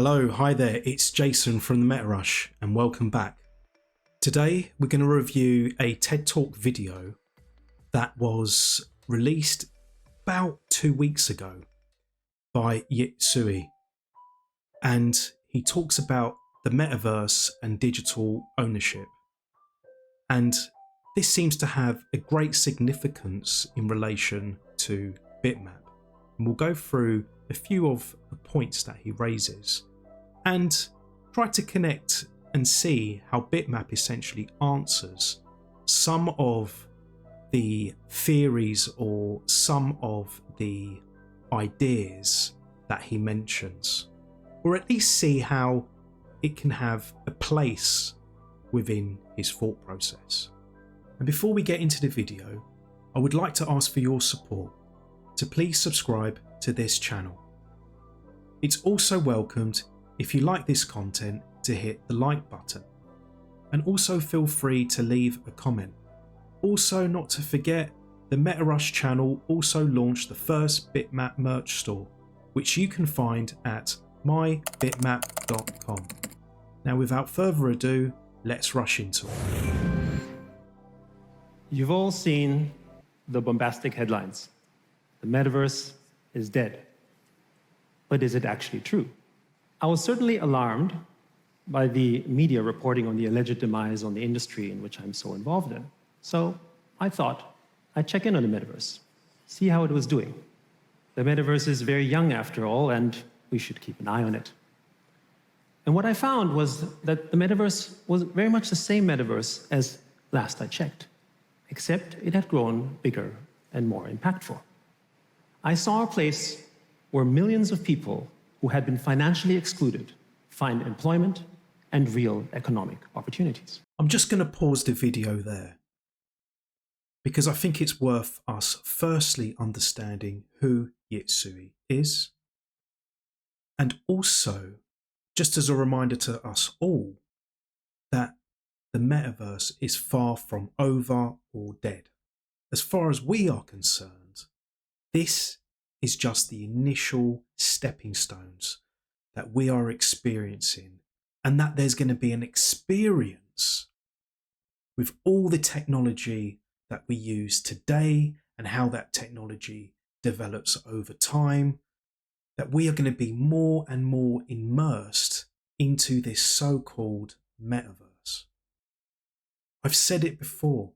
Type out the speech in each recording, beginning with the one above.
Hello, hi there, it's Jason from the Meta Rush and welcome back. Today we're going to review a TED Talk video that was released about 2 weeks ago by Yat Sui, and he talks about the metaverse and digital ownership, and this seems to have a great significance in relation to Bitmap, and we'll go through a few of the points that he raises and try to connect and see how Bitmap essentially answers some of the theories or some of the ideas that he mentions, or at least see how it can have a place within his thought process. And before we get into the video, I would like to ask for your support to please subscribe to this channel. It's also welcomed if you like this content to hit the like button, and also feel free to leave a comment. Also, not to forget, the Meta Rush channel also launched the first Bitmap merch store, which you can find at mybitmap.com. Now without further ado, let's rush into it. You've all seen the bombastic headlines. The metaverse is dead. But is it actually true? I was certainly alarmed by the media reporting on the alleged demise on the industry in which I'm so involved in. So I thought I'd check in on the metaverse, see how it was doing. The metaverse is very young after all, and we should keep an eye on it. And what I found was that the metaverse was very much the same metaverse as last I checked, except it had grown bigger and more impactful. I saw a place where millions of people who had been financially excluded find employment and real economic opportunities. I'm just going to pause the video there because I think it's worth us firstly understanding who Yat Sui is, and also just as a reminder to us all that the metaverse is far from over or dead. As far as we are concerned, this is just the initial stepping stones that we are experiencing, and that there's going to be an experience with all the technology that we use today and how that technology develops over time, that we are going to be more and more immersed into this so-called metaverse. I've said it before,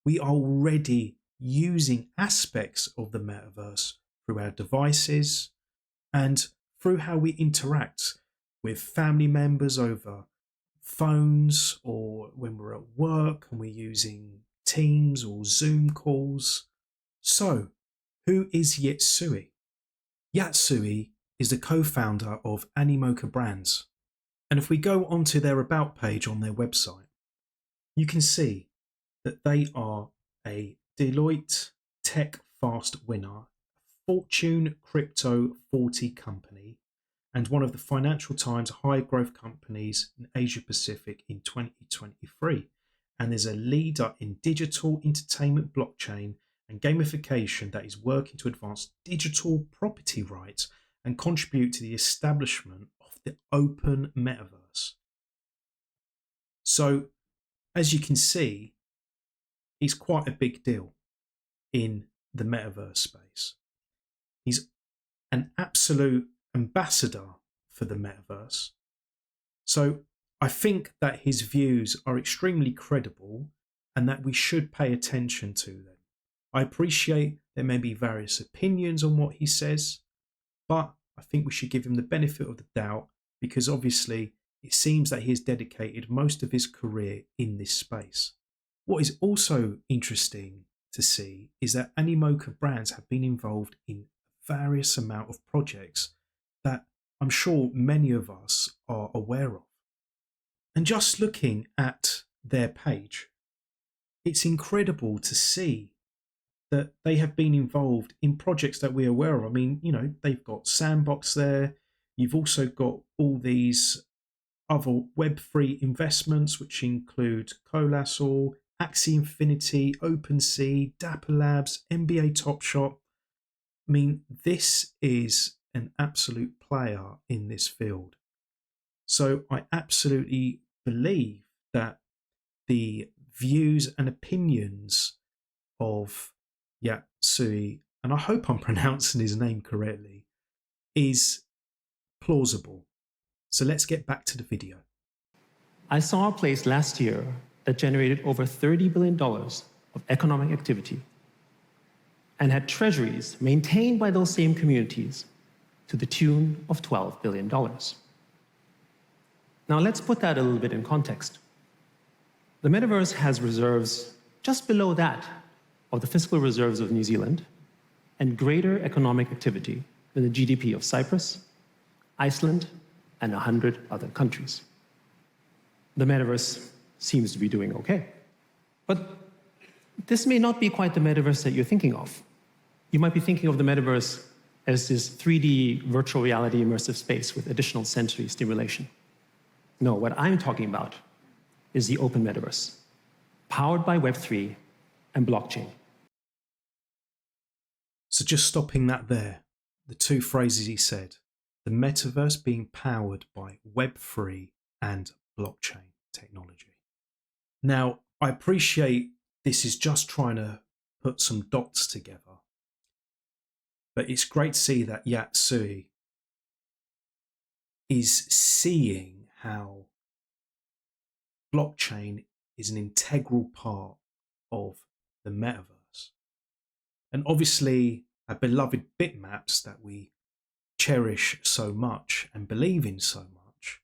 we are already using aspects of the metaverse through our devices and through how we interact with family members over phones, or when we're at work and we're using Teams or Zoom calls. So, who is Yat Sui? Yat Sui is the co-founder of Animoca brands, and if we go onto their about page on their website, you can see that they are a Deloitte Tech Fast winner, Fortune Crypto 40 company, and one of the Financial Times high growth companies in Asia Pacific in 2023, and is a leader in digital entertainment, blockchain and gamification that is working to advance digital property rights and contribute to the establishment of the open metaverse. So as you can see, he's quite a big deal in the metaverse space. He's an absolute ambassador for the metaverse. So I think that his views are extremely credible and that we should pay attention to them. I appreciate there may be various opinions on what he says, but I think we should give him the benefit of the doubt, because obviously it seems that he has dedicated most of his career in this space. What is also interesting to see is that Animoca brands have been involved in various amount of projects that I'm sure many of us are aware of. And just looking at their page, it's incredible to see that they have been involved in projects that we're aware of. I mean, you know, they've got Sandbox there. You've also got all these other Web3 investments, which include Colasol, Axie Infinity, OpenSea, Dapper Labs, NBA Top Shot. I mean, this is an absolute player in this field. So I absolutely believe that the views and opinions of Yat Sui, and I hope I'm pronouncing his name correctly, is plausible. So let's get back to the video. I saw a place last year that generated over $30 billion of economic activity and had treasuries maintained by those same communities to the tune of $12 billion. Now let's put that a little bit in context. The metaverse has reserves just below that of the fiscal reserves of New Zealand and greater economic activity than the GDP of Cyprus, Iceland, and 100 other countries. The metaverse seems to be doing okay. But this may not be quite the metaverse that you're thinking of. You might be thinking of the metaverse as this 3D virtual reality immersive space with additional sensory stimulation. No, what I'm talking about is the open metaverse, powered by Web3 and blockchain. So just stopping that there, the two phrases he said, the metaverse being powered by Web3 and blockchain technology. Now, I appreciate this is just trying to put some dots together, but it's great to see that Yat Sui is seeing how blockchain is an integral part of the metaverse. And obviously, our beloved bitmaps that we cherish so much and believe in so much,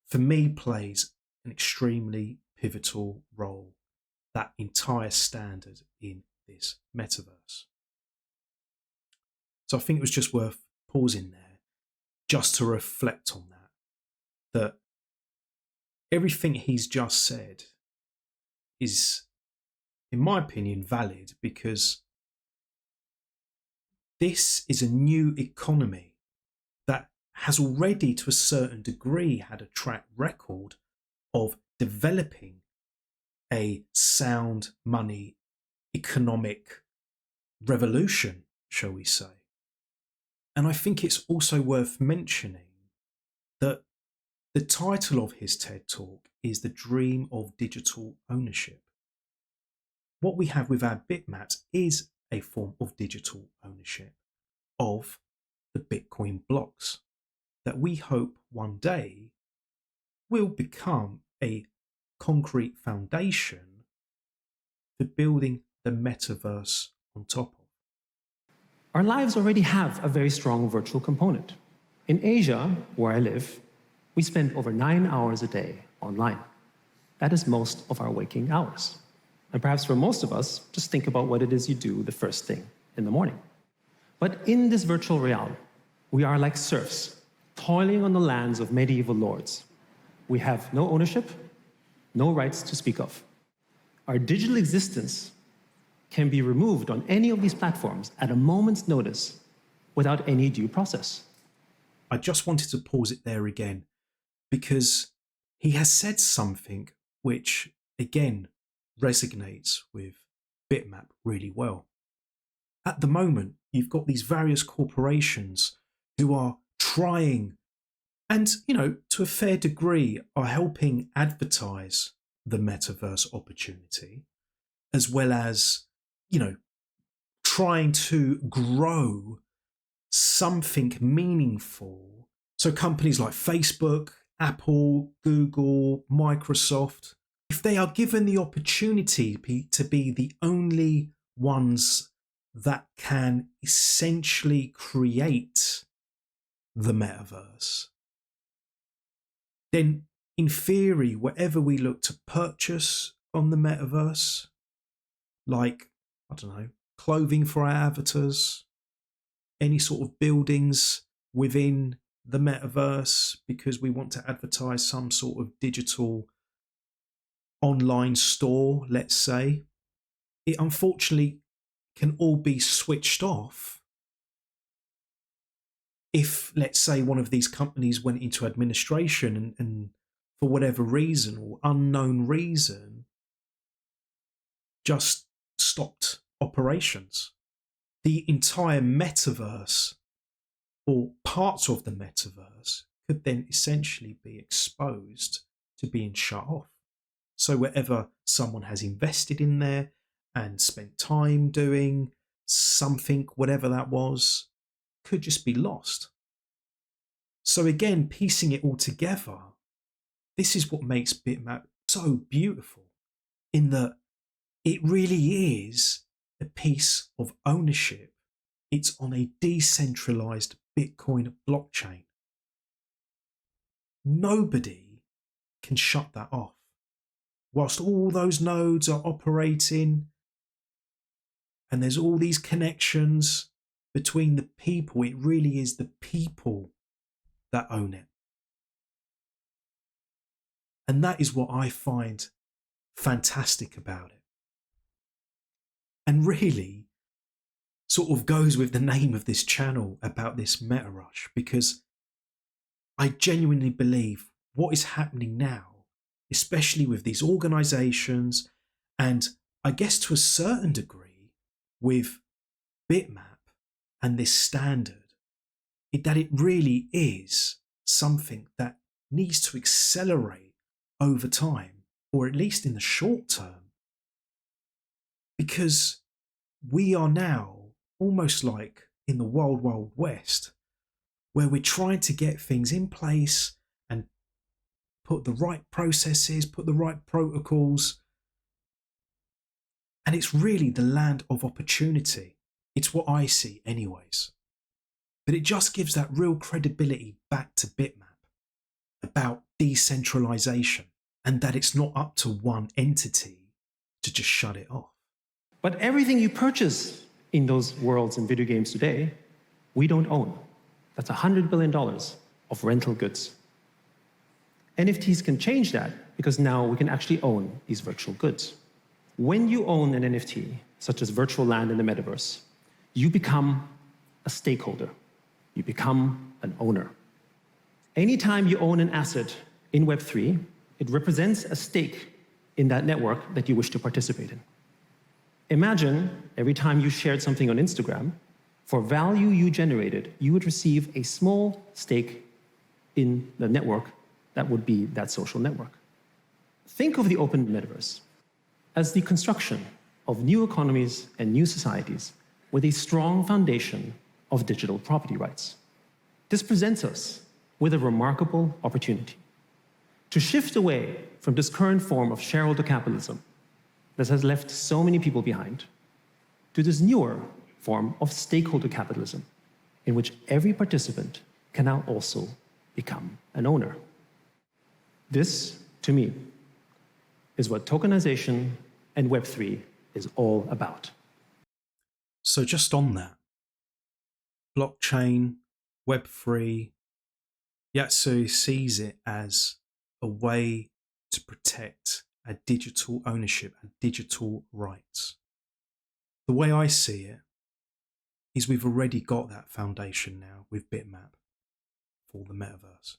for me, plays an extremely pivotal role, that entire standard in this metaverse. So I think it was just worth pausing there just to reflect on that everything he's just said is, in my opinion, valid, because this is a new economy that has already, to a certain degree, had a track record of developing a sound money economic revolution, shall we say. And I think it's also worth mentioning that the title of his TED Talk is The Dream of Digital Ownership. What we have with our bitmaps is a form of digital ownership of the Bitcoin blocks that we hope one day will become a concrete foundation for building the metaverse on top of. Our lives already have a very strong virtual component. In Asia, where I live, we spend over 9 hours a day online. That is most of our waking hours. And perhaps for most of us, just think about what it is you do the first thing in the morning. But in this virtual realm, we are like serfs, toiling on the lands of medieval lords. We have no ownership, no rights to speak of. Our digital existence can be removed on any of these platforms at a moment's notice without any due process. I just wanted to pause it there again, because he has said something which, again, resonates with Bitmap really well. At the moment, you've got these various corporations who are trying and, to a fair degree, are helping advertise the metaverse opportunity, as well as, trying to grow something meaningful. So companies like Facebook, Apple, Google, Microsoft, if they are given the opportunity to be the only ones that can essentially create the metaverse, then in theory, whatever we look to purchase on the metaverse, like, I don't know, clothing for our avatars, any sort of buildings within the metaverse, because we want to advertise some sort of digital online store, let's say, it unfortunately can all be switched off if, let's say, one of these companies went into administration and for whatever reason or unknown reason just stopped operations. The entire metaverse, or parts of the metaverse, could then essentially be exposed to being shut off. So wherever someone has invested in there and spent time doing something, whatever that was, could just be lost. So again, piecing it all together, this is what makes Bitmap so beautiful, in that it really is a piece of ownership. It's on a decentralized Bitcoin blockchain. Nobody can shut that off. Whilst all those nodes are operating and there's all these connections between the people, it really is the people that own it. And that is what I find fantastic about it. And really sort of goes with the name of this channel about this meta rush, because I genuinely believe what is happening now, especially with these organizations, and I guess to a certain degree with Bitmap and this standard, that it really is something that needs to accelerate over time, or at least in the short term, because we are now almost like in the wild, wild west, where we're trying to get things in place and put the right processes, put the right protocols. And it's really the land of opportunity. It's what I see anyways. But it just gives that real credibility back to Bitmap about decentralization, and that it's not up to one entity to just shut it off. But everything you purchase in those worlds and video games today, we don't own. That's $100 billion of rental goods. NFTs can change that, because now we can actually own these virtual goods. When you own an NFT, such as virtual land in the metaverse, you become a stakeholder. You become an owner. Anytime you own an asset in Web3, it represents a stake in that network that you wish to participate in. Imagine every time you shared something on Instagram, for value you generated, you would receive a small stake in the network that would be that social network. Think of the open metaverse as the construction of new economies and new societies with a strong foundation of digital property rights. This presents us with a remarkable opportunity to shift away from this current form of shareholder capitalism that has left so many people behind, to this newer form of stakeholder capitalism, in which every participant can now also become an owner. This, to me, is what tokenization and Web3 is all about. So just on that, blockchain, Web3, Yat Sui sees it as a way to protect a digital ownership and digital rights. The way I see it is we've already got that foundation now with Bitmap for the metaverse.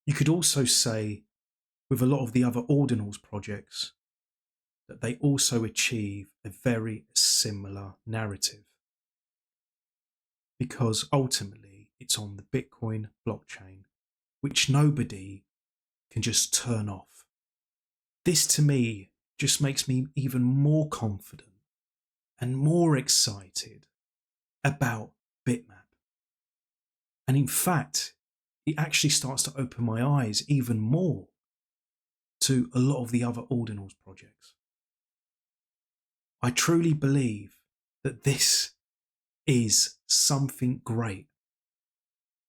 You could also say with a lot of the other Ordinals projects that they also achieve a very similar narrative, because ultimately it's on the Bitcoin blockchain, which nobody can just turn off. This to me just makes me even more confident and more excited about Bitmap. And in fact, it actually starts to open my eyes even more to a lot of the other Ordinals projects. I truly believe that this is something great,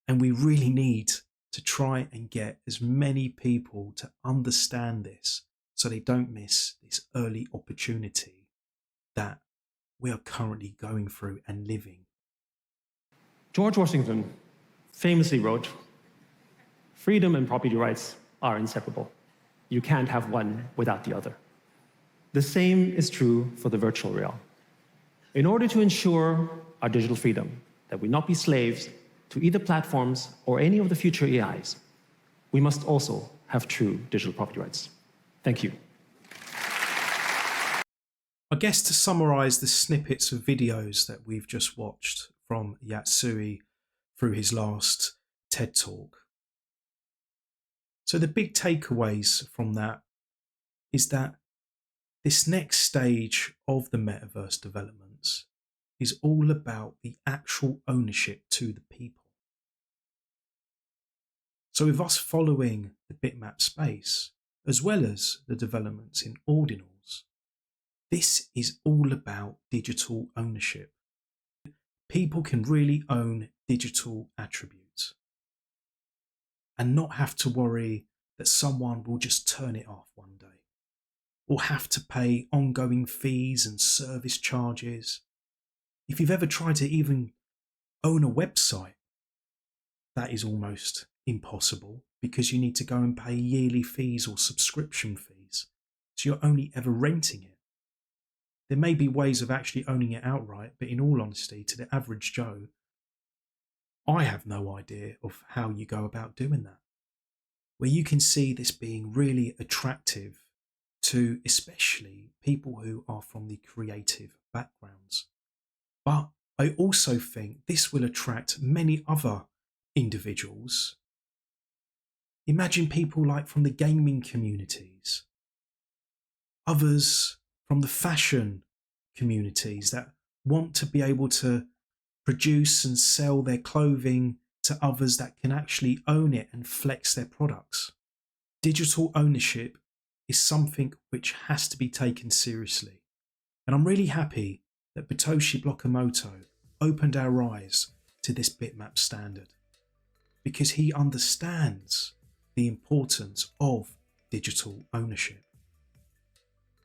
and we really need to try and get as many people to understand this so they don't miss this early opportunity that we are currently going through and living. George Washington famously wrote, "Freedom and property rights are inseparable. You can't have one without the other." The same is true for the virtual realm. In order to ensure our digital freedom, that we not be slaves to either platforms or any of the future AIs, we must also have true digital property rights. Thank you. I guess to summarize the snippets of videos that we've just watched from Yat Sui through his last TED Talk. So the big takeaways from that is that this next stage of the metaverse developments is all about the actual ownership to the people. So with us following the Bitmap space, as well as the developments in Ordinals, this is all about digital ownership. People can really own digital attributes and not have to worry that someone will just turn it off one day, or have to pay ongoing fees and service charges. If you've ever tried to even own a website, that is almost impossible because you need to go and pay yearly fees or subscription fees. So you're only ever renting it. There may be ways of actually owning it outright, but in all honesty, to the average Joe, I have no idea of how you go about doing that. Where you can see this being really attractive to especially people who are from the creative backgrounds. But I also think this will attract many other individuals. Imagine people like from the gaming communities, others from the fashion communities that want to be able to produce and sell their clothing to others that can actually own it and flex their products. Digital ownership is something which has to be taken seriously. And I'm really happy that Satoshi Nakamoto opened our eyes to this bitmap standard, because he understands the importance of digital ownership.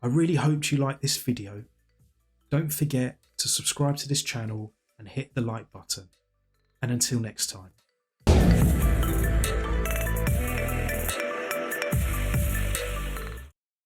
I really hope you liked this video. Don't forget to subscribe to this channel and hit the like button. And until next time.